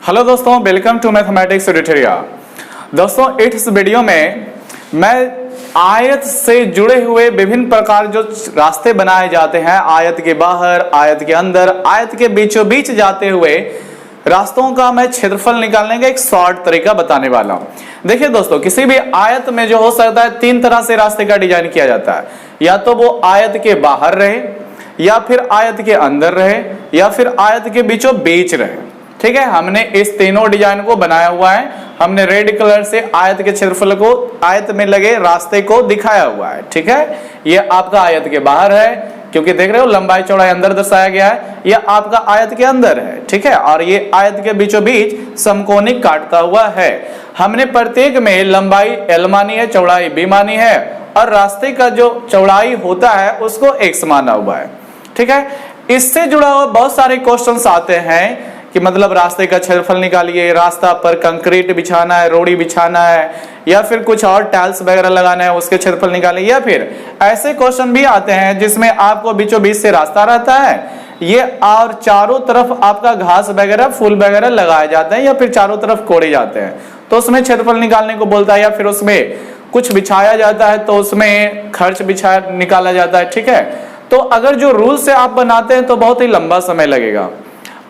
Hello दोस्तों, welcome to mathematics tutorial. दोस्तों इस वीडियो में मैं आयत से जुड़े हुए विभिन्न प्रकार जो रास्ते बनाए जाते हैं, आयत के बाहर, आयत के अंदर, आयत के बीचों बीच जाते हुए रास्तों का मैं क्षेत्रफल निकालने का एक शॉर्ट तरीका बताने वाला हूं। देखिए दोस्तों, किसी भी आयत में जो हो सकता है तीन तरह से रास्ते का डिजाइन किया जाता है। या तो वो आयत के बाहर रहे, या फिर आयत के अंदर रहे, या फिर आयत के बीचों बीच रहे। ठीक है, हमने इस तीनों डिजाइन को बनाया हुआ है। हमने रेड कलर से आयत के क्षेत्रफल को, आयत में लगे रास्ते को दिखाया हुआ है। ठीक है, ये आपका आयत के बाहर है क्योंकि देख रहे हो लंबाई चौड़ाई अंदर दर्शाया गया है। ये आपका आयत के अंदर है। ठीक है, और ये आयत के बीचों बीच समकोणिक काटता हुआ है। हमने प्रत्येक में लंबाई L मानी है, चौड़ाई B मानी है, और रास्ते का जो चौड़ाई होता है उसको X माना हुआ है। ठीक है, इससे जुड़ा हुआ बहुत सारे क्वेश्चंस आते हैं कि मतलब रास्ते का क्षेत्रफल निकालिए, रास्ता पर कंक्रीट बिछाना है, रोड़ी बिछाना है, या फिर कुछ और टाइल्स वगैरह लगाना है, उसके क्षेत्रफल निकालिए। या फिर ऐसे क्वेश्चन भी आते हैं जिसमें आपको बीचों बीच से रास्ता रहता है, ये और चारों तरफ आपका घास वगैरह, फूल वगैरह लगाए जाते हैं, या फिर चारों तरफ कोड़े जाते हैं, तो उसमें क्षेत्रफल निकालने को बोलता है। या फिर उसमें कुछ बिछाया जाता है तो उसमें खर्च बिछा निकाला जाता है। ठीक है, तो अगर जो रूल से आप बनाते हैं तो बहुत ही लंबा समय लगेगा,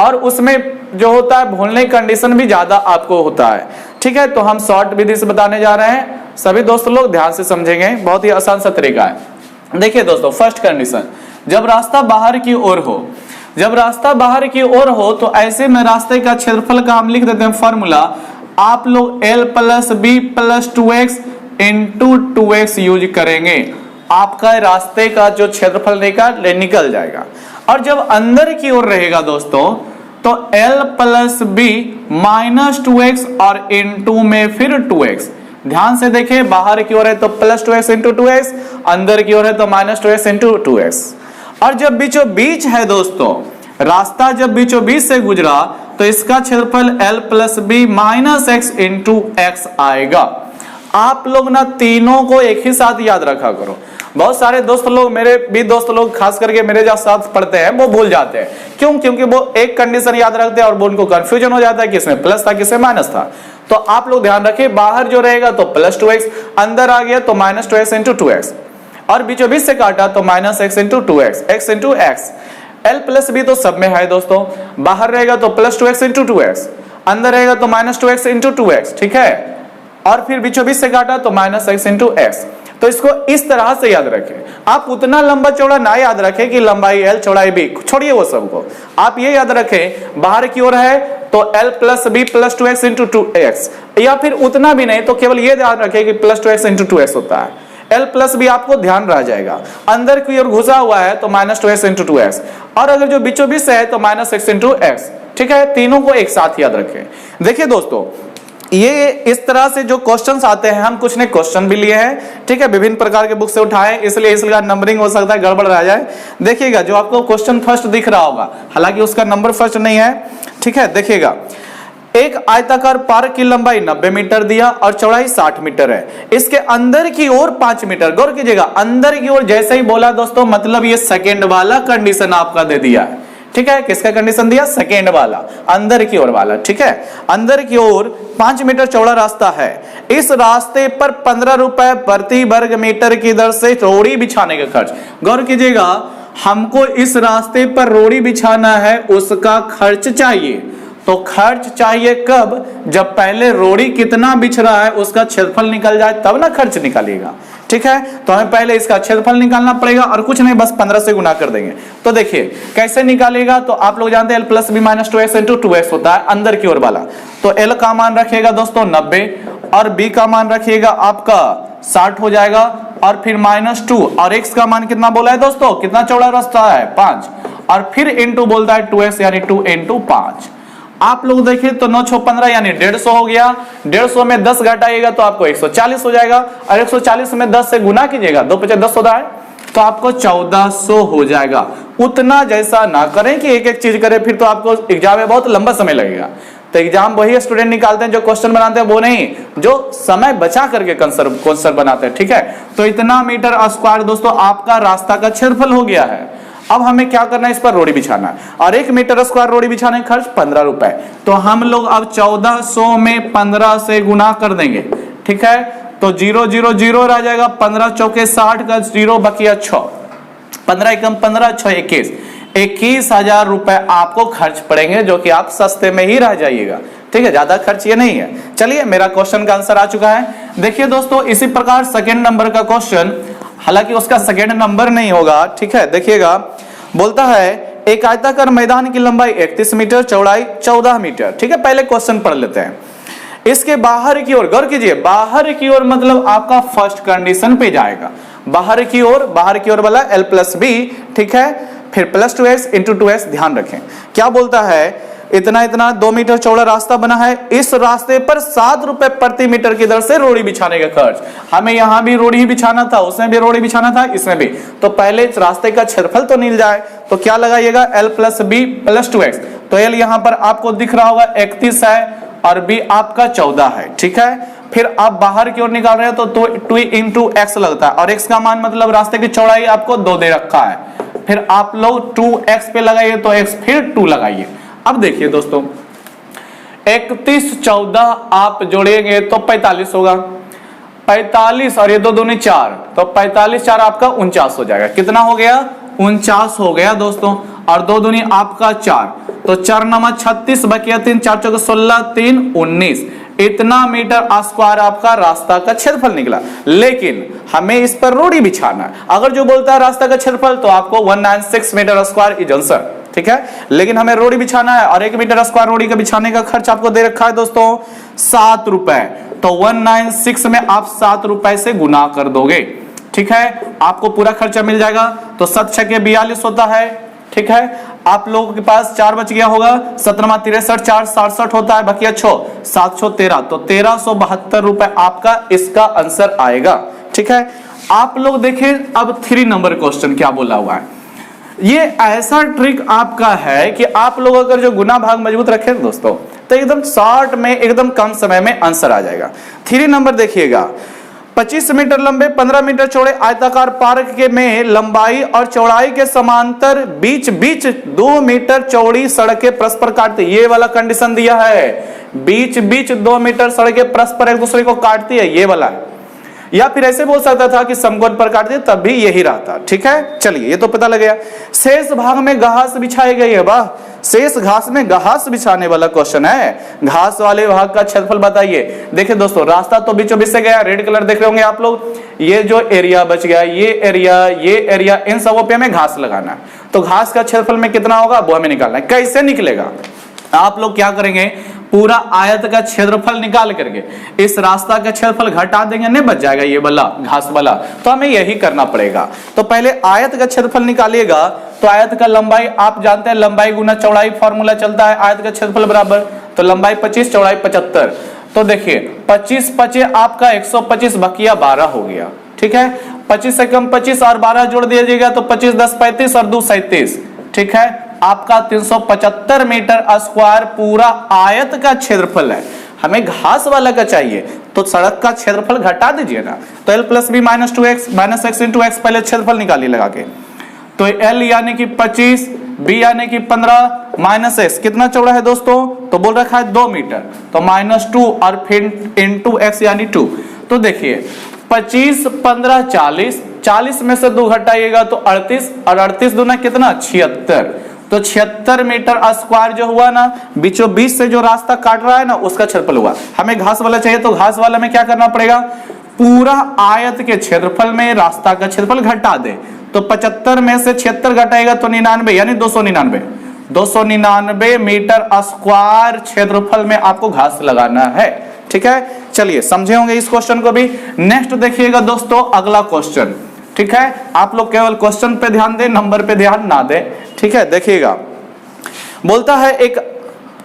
और उसमें जो होता है भूलने की कंडीशन भी ज्यादा आपको होता है। ठीक है, तो हम शॉर्ट विधि से बताने जा रहे हैं, सभी दोस्त लोग ध्यान से समझेंगे, बहुत ही आसान सा तरीका है। देखिए दोस्तों, फर्स्ट कंडीशन, जब रास्ता बाहर की ओर हो, जब रास्ता बाहर की ओर हो तो ऐसे में रास्ते का क्षेत्रफल का हम लिख देते हैं फॉर्मूला, आप लोग L plus B plus 2x into 2x use करेंगे, आपका रास्ते का जो क्षेत्रफल निकल जाएगा। और जब अंदर की ओर रहेगा दोस्तों तो L plus B minus 2x और इंटू में फिर 2x। ध्यान से देखें, बाहर की ओर है तो प्लस 2x इंटू 2x, अंदर की ओर है तो माइनस 2x इंटू 2x। और जब बीचों बीच है दोस्तों, रास्ता जब बीचों बीच से गुजरा तो इसका क्षेत्रफल L plus B minus x into x आएगा। आप लोग ना तीनों को एक ही साथ याद रखा करो। बहुत सारे दोस्त लोग, मेरे भी दोस्त लोग खास करके मेरे जो साथ पढ़ते हैं, वो भूल जाते हैं। क्यों? क्योंकि वो एक कंडीशन याद रखते हैं और वो उनको कंफ्यूजन हो जाता है कि इसमें प्लस था किसमें माइनस था। तो आप लोग ध्यान रखिए, बाहर जो रहेगा तो प्लस 2x, अंदर आ गया तो माइनस 2x इंटू 2x, और बीचों बीच से काटा तो minus x into 2x, x into x। L plus B तो सब में है दोस्तों, बाहर रहेगा तो प्लस 2x इंटू 2x, अंदर रहेगा तो माइनस 2x इंटू 2x। ठीक है, और फिर बीचों बीच से काटा तो माइनस x इंटू x। तो इसको इस तरह से याद रखें। आप उतना लंबा चौड़ा ना याद रखें कि लंबाई L चौड़ाई B, छोड़िए वो सबको। आप ये याद रखें, बाहर की ओर है तो L plus B plus 2x into 2x, या फिर उतना भी नहीं तो केवल ये ध्यान रखें कि प्लस 2x इंटू 2x होता है। L प्लस B आपको ध्यान रह जाएगा। अंदर की ओर घुसा हुआ है तो माइनस 2x इंटू 2x, और अगर जो बीचों बीच से है तो माइनस x इंटू x। ठीक है, तीनों को एक साथ याद रखें। देखिए दोस्तों, ये इस तरह से जो क्वेश्चंस आते हैं, हम कुछ ने क्वेश्चन भी लिए हैं। ठीक है, विभिन्न प्रकार के बुक से उठाए, इसलिए इसका नंबरिंग हो सकता है गड़बड़ रह जाए। देखिएगा, जो आपको क्वेश्चन फर्स्ट दिख रहा होगा, हालांकि उसका नंबर फर्स्ट नहीं है। ठीक है, देखिएगा, एक आयताकार पार्क की लंबाई 90 मीटर दिया और चौड़ाई 60 मीटर है, इसके अंदर की ओर 5 मीटर। गौर कीजिएगा, अंदर की ओर जैसे ही बोला दोस्तों, मतलब ये सेकेंड वाला कंडीशन आपका दे दिया है। ठीक है, किसका कंडीशन दिया? सेकेंड वाला, अंदर की ओर वाला। ठीक है, अंदर की ओर 5 मीटर चौड़ा रास्ता है, इस रास्ते पर 15 रुपए प्रति वर्ग मीटर की दर से रोड़ी बिछाने का खर्च। गौर कीजिएगा, हमको इस रास्ते पर रोड़ी बिछाना है, उसका खर्च चाहिए। तो खर्च चाहिए कब? जब पहले रोड़ी कितना बिछ रहा है उसका क्षेत्रफल निकल जाए, तब ना खर्च निकालिएगा। ठीक है, तो हमें पहले इसका क्षेत्रफल निकालना पड़ेगा, और कुछ नहीं, बस 15 से गुना कर देंगे। तो देखिए कैसे निकालेगा, तो आप लोग जानते हैं L plus B minus 2x into 2x होता है अंदर की ओर वाला। तो L का मान रखिएगा दोस्तों 90, और B का मान रखिएगा आपका 60 हो जाएगा, और फिर माइनस 2, और x का मान कितना बोला है दोस्तों, कितना चौड़ा रास्ता है 5, और फिर इंटू बोलता है 2x, यानी 2 इंटू 5। आप लोग देखिए तो 9 6 15 यानी 150 हो गया। 150 में 10 घटाइएगा तो आपको 140 हो जाएगा, और 140 में 10 से गुना कीजिएगा, 2 × 10 होता है, तो आपको 1400 हो जाएगा। उतना जैसा ना करें कि एक एक चीज करें, फिर तो आपको एग्जाम में बहुत लंबा समय लगेगा। तो एग्जाम वही स्टूडेंट निकालते हैं जो क्वेश्चन बनाते हैं, वो नहीं जो समय बचा करके क्वेश्चन बनाते हैं। ठीक है, तो इतना मीटर स्क्वायर दोस्तों आपका रास्ता का क्षेत्रफल हो गया है। अब हमें क्या करना है, इस पर रोड़ी बिछाना है और 1 मीटर स्क्वायर रोड़ी बिछाने का खर्च 15 रुपए। तो हम लोग अब 1400 में 15 से गुना कर देंगे, ठीक है। तो 0 0 0 रह जाएगा, 15 चौके 60 का 0 बकिया 6, 15 एकम 15 6 21, 21,000 रुपए आपको खर्च पड़ेंगे, जो कि आप सस्ते में ही रह जाइएगा, ठीक है, ज्यादा खर्च ये नहीं है। चलिए मेरा क्वेश्चन का आंसर आ चुका है। देखिए दोस्तों, इसी प्रकार सेकंड नंबर का क्वेश्चन, हालांकि उसका सेकंड नंबर नहीं होगा, ठीक है। देखिएगा, बोलता है एक आयताकार मैदान की लंबाई 31 मीटर, चौड़ाई 14 मीटर, ठीक है। पहले क्वेश्चन पढ़ लेते हैं। इसके बाहर की ओर, गौर कीजिए, बाहर की ओर मतलब आपका फर्स्ट कंडीशन पे जाएगा, बाहर की ओर वाला l+b, ठीक है, फिर +2x × 2x, ध्यान रखें। क्या बोलता है, इतना 2 मीटर चौड़ा रास्ता बना है, इस रास्ते पर 7 रुपए प्रति मीटर की दर से रोड़ी बिछाने का खर्च। हमें यहां भी रोड़ी ही बिछाना था, उसमें भी रोड़ी बिछाना था, इसमें भी। तो पहले इस रास्ते का क्षेत्रफल तो मिल जाए, तो क्या लगाइएगा, l+b +2x। तो l यहां पर आपको दिख रहा होगा 31 है और b आपका 14 है, ठीक है। फिर आप बाहर की ओर निकाल रहे हो तो 2 × x लगता है, और x का मान मतलब रास्ते की चौड़ाई आपको 2 दे रखा है। फिर आप लोग 2x पे लगाइए, तो x फिर 2 लगाइए। अब देखिए दोस्तों, 31 14 आप जोड़ेंगे तो 45 होगा, 45 और ये 2 दूनी 4, तो 45 4 आपका 49 हो जाएगा। कितना हो गया, 49 हो गया दोस्तों, और 2 दूनी आपका 4, तो 4 9 36 बकिया 3, 4 चौके 16, 3 19, इतना मीटर स्क्वायर आपका रास्ता का क्षेत्रफल निकला। लेकिन हमें इस पर रोड़ी बिछाना है। अगर जो बोलता है रास्ता का क्षेत्रफल, तो आपको 196 मीटर स्क्वायर इज आंसर, ठीक है। लेकिन हमें रोड़ी बिछाना है और 1 मीटर स्क्वायर रोड़ी का बिछाने का खर्च आपको दे रखा है दोस्तों 7 रुपए। तो 196 में आप 7 रुपए से गुना कर दोगे, ठीक है, आपको पूरा खर्चा मिल जाएगा। तो 7 6 42 होता है, ठीक है। आप लोगों के पास 4 बच गया होगा, 17 63 4 67 होता है, बकिया 6 7 13, तो 1372 रुपए आपका इसका आंसर आएगा, ठीक है। आप लोग देखें अब 3 नंबर क्वेश्चन क्या बोला हुआ है। ये ऐसा ट्रिक आपका है कि आप लोग अगर जो गुना भाग मजबूत रखें दोस्तों, तो एकदम शॉर्ट में, एकदम कम समय में आंसर आ जाएगा। 3 नंबर देखिएगा, 25 मीटर लंबे 15 मीटर चौड़े आयताकार पार्क के में लंबाई और चौड़ाई के समांतर बीच 2 मीटर चौड़ी सड़कें परस्पर काटती, ये वाला कंडीशन दिया है, बीच 2 मीटर सड़कें परस्पर एक दूसरे को काटती है, ये वाला है। या फिर ऐसे बोल सकता था कि समकोण पर काट दे, तब भी यही रहता, ठीक है। चलिए ये तो पता लग गया। शेष भाग में घास बिछाई गई है, वाह, शेष घास में घास बिछाने वाला क्वेश्चन है। घास वाले भाग का क्षेत्रफल बताइए। देखिए दोस्तों, रास्ता तो बीचों बीच से गया, रेड कलर देख रहे होंगे आप लोग, ये जो एरिया बच गया, ये एरिया, इन सबों पे हमें घास लगाना है। तो घास का क्षेत्रफल में कितना होगा वो हमें निकालना है। कैसे निकलेगा, आप लोग क्या करेंगे, पूरा आयत का क्षेत्रफल निकाल करके इस रास्ता का क्षेत्रफल घटा देंगे, नहीं बच जाएगा ये वाला घास वाला, तो हमें यही करना पड़ेगा। तो पहले आयत का क्षेत्रफल निकालिएगा, तो आयत का लंबाई आप जानते हैं, लंबाई गुना चौड़ाई फॉर्मूला चलता है, आयत का क्षेत्रफल बराबर, तो लंबाई 25 चौड़ाई 75। तो देखिए 25 25 आपका 125 बकिया 12 हो गया, ठीक है। 25 से कम 25 और 12 जोड़ दीजिएगा, तो 25 10 35 और 2 37, ठीक है। आपका 375 मीटर स्क्वायर पूरा आयत का क्षेत्रफल है। हमें घास वाला का चाहिए, तो सड़क का क्षेत्रफल घटा दीजिए ना। तो l+b -2x -x × x, पहले क्षेत्रफल निकालिए लगा के। तो l यानी कि 25, b यानी कि 15, -x कितना चौड़ा है दोस्तों, तो बोल रखा है 2 मीटर, तो -2 और फिर × x यानी 2। तो देखिए 25 15 40, 40 में से 2 घटाइएगा तो 38, और 38 दूना कितना 76, तो 76 मीटर स्क्वायर जो हुआ ना, बीचों बीच से जो रास्ता काट रहा है ना, उसका क्षेत्रफल हुआ। हमें घास वाला चाहिए, तो घास वाला में क्या करना पड़ेगा, पूरा आयत के क्षेत्रफल में रास्ता का क्षेत्रफल घटा दे। तो 75 में से 76 घटाएगा तो 99, यानी 299 मीटर स्क्वायर क्षेत्रफल में आपको घास लगाना है, ठीक है। चलिए समझे होंगे इस क्वेश्चन को भी। नेक्स्ट देखिएगा दोस्तों, अगला क्वेश्चन, ठीक है। आप लोग केवल क्वेश्चन पे ध्यान दें, नंबर पे ध्यान ना दें, ठीक है। देखिएगा, बोलता है एक,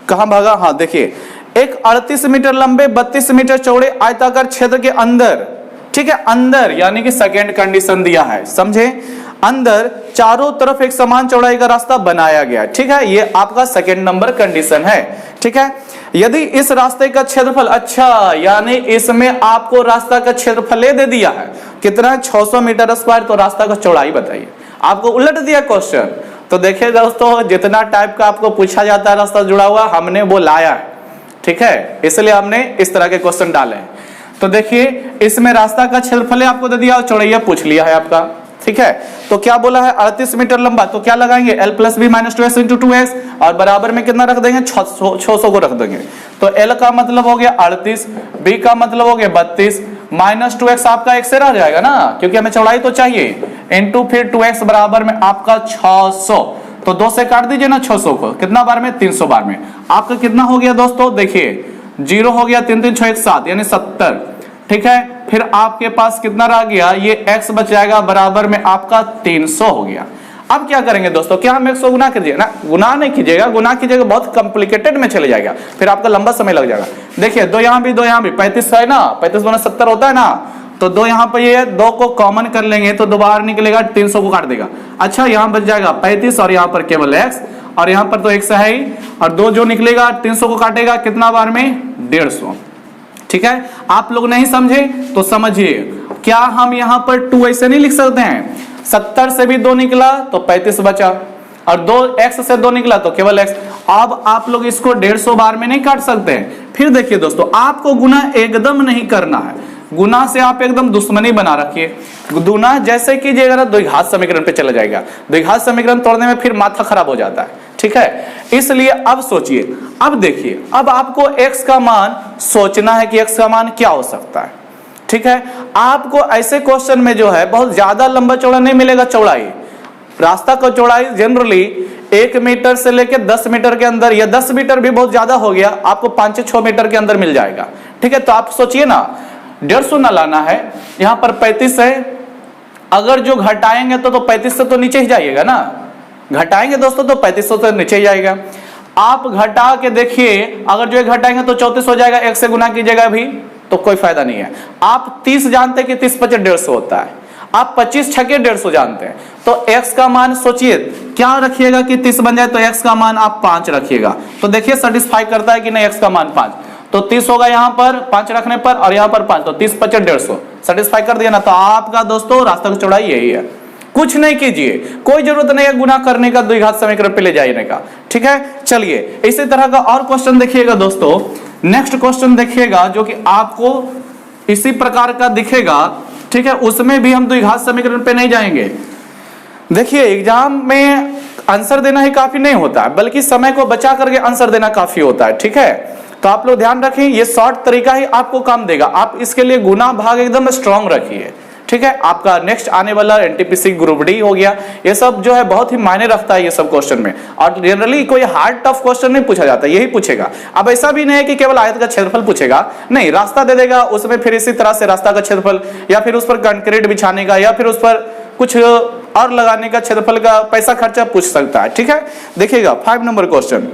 कहां भागा, हाँ देखिए, एक 38 मीटर लंबे 32 मीटर चौड़े आयताकार क्षेत्र के अंदर, ठीक है, अंदर यानी कि सेकेंड कंडीशन दिया है, समझे, अंदर चारों तरफ एक समान चौड़ाई का रास्ता बनाया गया, ठीक है। ये आपका सेकेंड नंबर कंडीशन है, ठीक है। यदि इस रास्ते का क्षेत्रफल, अच्छा यानी इसमें आपको रास्ता का क्षेत्रफल दे दिया है कितना, 600 मीटर स्क्वायर, तो रास्ता का चौड़ाई बताइए। आपको उलट दिया क्वेश्चन। तो देखिए दोस्तों, जितना टाइप का आपको पूछा जाता है रास्ता जुड़ा हुआ, हमने वो लाया है, ठीक है, इसलिए हमने इस तरह के क्वेश्चन डाले हैं। तो देखिए इसमें रास्ता का क्षेत्रफल आपको दे दिया और चौड़ैया पूछ लिया है आपका, ठीक है। तो क्या बोला है 38 मीटर लंबा, तो क्या लगाएंगे l plus B minus 2x into 2x और बराबर में कितना रख देंगे 600 को रख देंगे। तो l का मतलब हो गया 38, b का मतलब हो गया 32, माइनस 2x आपका एक से रह जाएगा ना, क्योंकि हमें चौड़ाई तो चाहिए, इंटू फिर 2x बराबर में आपका 600। तो 2 से काट दीजिए ना 600 को, कितना बार में 300 बार में। आपका कितना हो गया दोस्तों, देखिए 0 हो गया, 3 3 6 1 7 यानी 70, ठीक है। फिर आपके पास कितना रह गया, ये x बच जाएगा बराबर में आपका 300 हो गया। अब क्या करेंगे दोस्तों, क्या हम 100 को गुना कीजिएगा ना, गुना नहीं कीजिएगा, गुना कीजिएगा बहुत कॉम्प्लिकेटेड में चले जाएगा, फिर आपका लंबा समय लग जाएगा। देखिए 2 यहाँ भी 2 यहाँ भी, 35 है ना, 35 गुना 70 होता है ना, तो 2 यहाँ पर ये 2 को कॉमन कर लेंगे तो 2 बाहर निकलेगा, 300 को काट देगा। अच्छा यहाँ बच जाएगा 35 और यहाँ पर केवल x, और यहाँ पर तो x है ही, और 2 जो निकलेगा 300 को काटेगा कितना बार में 150, ठीक है। आप लोग नहीं समझे तो समझिए, क्या हम यहां पर 2 ऐसे नहीं लिख सकते हैं, 70 से भी 2 निकला तो 35 बचा, और 2x से 2 निकला तो केवल x। अब आप लोग इसको 150 बार में नहीं काट सकते हैं। फिर देखिए दोस्तों, आपको गुना एकदम नहीं करना है, गुना से आप एकदम दुश्मनी बना रखिए। गुना जैसे कीजिएगा द्विघात समीकरण पे चला जाएगा, द्विघात समीकरण तोड़ने में फिर माथा खराब हो जाता है, ठीक है। इसलिए अब सोचिए, अब देखिए, अब आपको x का मान सोचना है कि x का मान क्या हो सकता है, ठीक है। आपको ऐसे क्वेश्चन में जो है बहुत ज्यादा लंबा चौड़ा नहीं मिलेगा चौड़ाई, रास्ता का चौड़ाई जनरली 1 मीटर से लेकर 10 मीटर के अंदर, या 10 मीटर भी बहुत ज्यादा हो गया, आपको 5 से 6 मीटर के अंदर मिल जाएगा, ठीक है। तो आप सोचिए ना, 150 ना लाना है, यहाँ पर 35 है, अगर जो घटाएंगे तो 35 से तो नीचे ही जाइएगा ना, घटाएंगे दोस्तों तो 3500 से नीचे ही जाएगा। आप घटा के देखिए, अगर जो घटाएंगे तो 34 हो जाएगा, 1 से गुना कीजिएगा भी तो कोई फायदा नहीं है। आप 30 जानते हैं कि 30 25 150 होता है, आप 25 छके 150 जानते हैं, तो x का मान सोचिए क्या रखिएगा कि 30 बन जाए, तो x का मान आप 5 रखिएगा। तो देखिए सेटिस्फाई करता है कि नहीं, x का मान 5, तो 30 होगा यहाँ पर 5 रखने पर, और यहाँ पर 5, तो 30 25 150 सेटिस्फाई कर दिया ना। तो आपका दोस्तों रास्ता की चौड़ाई यही है, कुछ नहीं कीजिए, कोई जरूरत नहीं है गुना करने का, द्विघात समीकरण पे ले जाने का, ठीक है। चलिए इसी तरह का और क्वेश्चन देखिएगा दोस्तों, नेक्स्ट क्वेश्चन देखिएगा जो कि आपको इसी प्रकार का दिखेगा, ठीक है। उसमें भी हम द्विघात समीकरण पे नहीं जाएंगे। देखिए एग्जाम में आंसर देना ही काफी नहीं होता है, बल्कि समय को बचा करके आंसर देना काफी होता है, ठीक है। तो आप लोग ध्यान रखें, ये शॉर्ट तरीका ही आपको काम देगा, आप इसके लिए गुना भाग एकदम स्ट्रांग रखिए, ठीक है। आपका नेक्स्ट आने वाला एनटीपीसी ग्रुप डी हो गया, ये सब जो है बहुत ही मायने रखता है ये सब क्वेश्चन में, और जनरली कोई हार्ड टफ क्वेश्चन नहीं पूछा जाता, यही पूछेगा। अब ऐसा भी नहीं है कि केवल आयत का क्षेत्रफल पूछेगा, नहीं, रास्ता दे देगा, उसमें फिर इसी तरह से रास्ता का क्षेत्रफल, या फिर उस पर कंक्रीट बिछाने का, या फिर उस पर कुछ और लगाने का क्षेत्रफल का पैसा खर्चा पूछ सकता है, ठीक है। देखिएगा 5 नंबर क्वेश्चन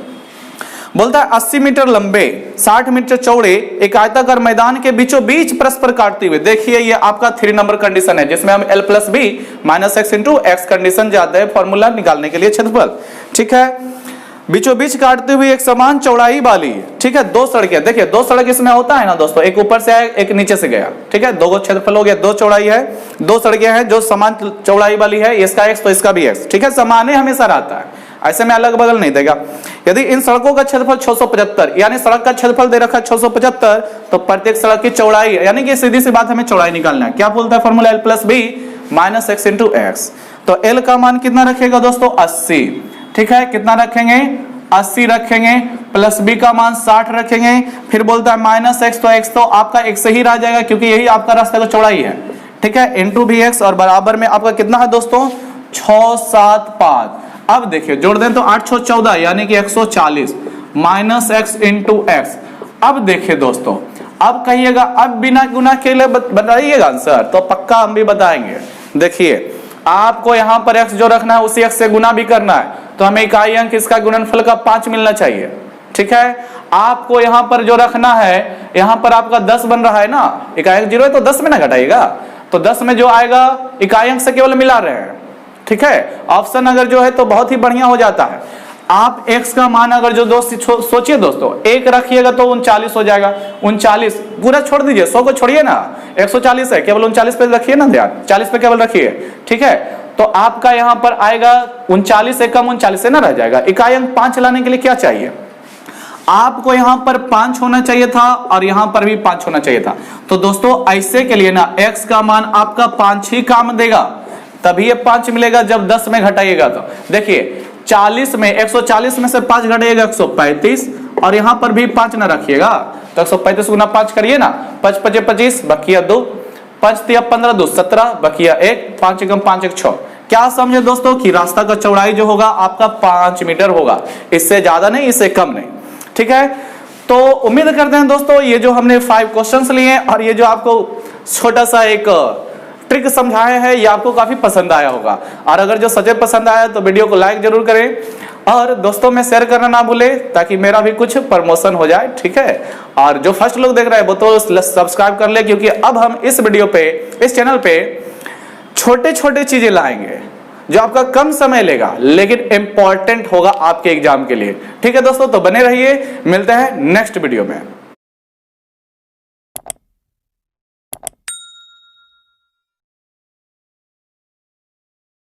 बोलता है 80 मीटर लंबे 60 मीटर चौड़े एक आयताकार मैदान के बीचों बीच परस्पर काटते हुए, देखिए ये आपका 3 नंबर कंडीशन है, जिसमें हम l plus B minus X into X condition जाते हैं फॉर्मूला निकालने के लिए क्षेत्रफल, ठीक है। बीचों बीच काटते हुए एक समान चौड़ाई वाली, ठीक है, 2 सड़कें, देखिए 2 सड़क इसमें होता है ना दोस्तों, एक ऊपर से आया एक नीचे से गया, ठीक है, 2 क्षेत्रफल हो गया, 2 चौड़ाई है, 2 सड़कें हैं जो समान चौड़ाई वाली है, इसका x तो इसका भी x, ठीक है, समान हमेशा रहता है, ऐसे में अलग बगल नहीं देगा। यदि इन सड़कों का क्षेत्रफल 675, यानी सड़क का क्षेत्रफल दे रखा है 675, तो प्रत्येक सड़क की चौड़ाई, यानी कि सीधी सी बात हमें चौड़ाई निकालना है, क्या बोलता है formula l plus B minus X into X. तो l का मान कितना रखेगा दोस्तों 80, ठीक है, कितना रखेंगे 80 रखेंगे, प्लस b का मान 60 रखेंगे, फिर बोलता है माइनस एक्स, तो x तो आपका x से ही रह जाएगा क्योंकि यही आपका रास्ते का चौड़ाई है, ठीक है, इंटू भी x, और बराबर में आपका कितना है दोस्तों 675। अब देखिए जोड़ दें तो 8 6 14 यानी कि 140 माइनस एक्स इंटू एक्स। अब देखिए दोस्तों, अब कहिएगा, अब बिना गुना के लिए बताइएगा आंसर, तो पक्का हम भी बताएंगे। देखिए आपको यहाँ पर x जो रखना है उसी x से गुना भी करना है, तो हमें इकाई अंक इसका गुणनफल का 5 मिलना चाहिए, ठीक है। आपको यहाँ पर जो रखना है, यहाँ पर आपका 10 बन रहा है ना, इकाई अंक 0 है तो 10 में ना घटाइएगा, तो 10 में जो आएगा इकाई अंक से केवल मिला रहे हैं, ठीक है। ऑप्शन अगर जो है तो बहुत ही बढ़िया हो जाता है। आप x का मान अगर जो दोस्त सोचिए दोस्तों 1 रखिएगा तो 39 हो जाएगा, 39 पूरा छोड़ दीजिए, 100 को छोड़िए ना, 140 है, केवल 39 पे रखिए ना ध्यान, 40 पे केवल रखिए, ठीक है। तो आपका यहां पर आएगा 39 से कम 39 से ना रह जाएगा। इकाई अंक 5 लाने के लिए क्या चाहिए, आपको यहां पर 5 होना चाहिए था और यहां पर भी 5 होना चाहिए था। तो दोस्तों ऐसे के लिए ना x का मान आपका 5 ही काम देगा, तभी ये 5 मिलेगा जब 10 में घटाइएगा। तो देखिए 40 में 140 में से 5 घटाइएगा 135, और यहां पर भी 5 ना रखिएगा, तो 135 गुना 5 करिए ना, 5 5 25 बकिया 2, 5 3 15 2 17 बकिया 1, 5 एकम 5 1 6। क्या समझे दोस्तों कि रास्ता का चौड़ाई जो होगा आपका 5 मीटर होगा, इससे ज्यादा नहीं इससे कम नहीं, ठीक है। तो उम्मीद करते हैं दोस्तों ये जो हमने 5 क्वेश्चंस लिए और ये जो आपको छोटा सा एक ट्रिक समझाए हैं ये आपको काफी पसंद आया होगा, और अगर जो सच पसंद आया तो वीडियो को लाइक जरूर करें और दोस्तों में शेयर करना ना भूले ताकि मेरा भी कुछ प्रमोशन हो जाए, ठीक है। और जो फर्स्ट लोग देख रहे हैं वो तो सब्सक्राइब कर ले, क्योंकि अब हम इस वीडियो पे इस चैनल पे छोटे छोटे चीजें लाएंगे जो आपका कम समय लेगा लेकिन इंपॉर्टेंट होगा आपके एग्जाम के लिए, ठीक है दोस्तों। तो बने रहिए, मिलते हैं नेक्स्ट वीडियो में।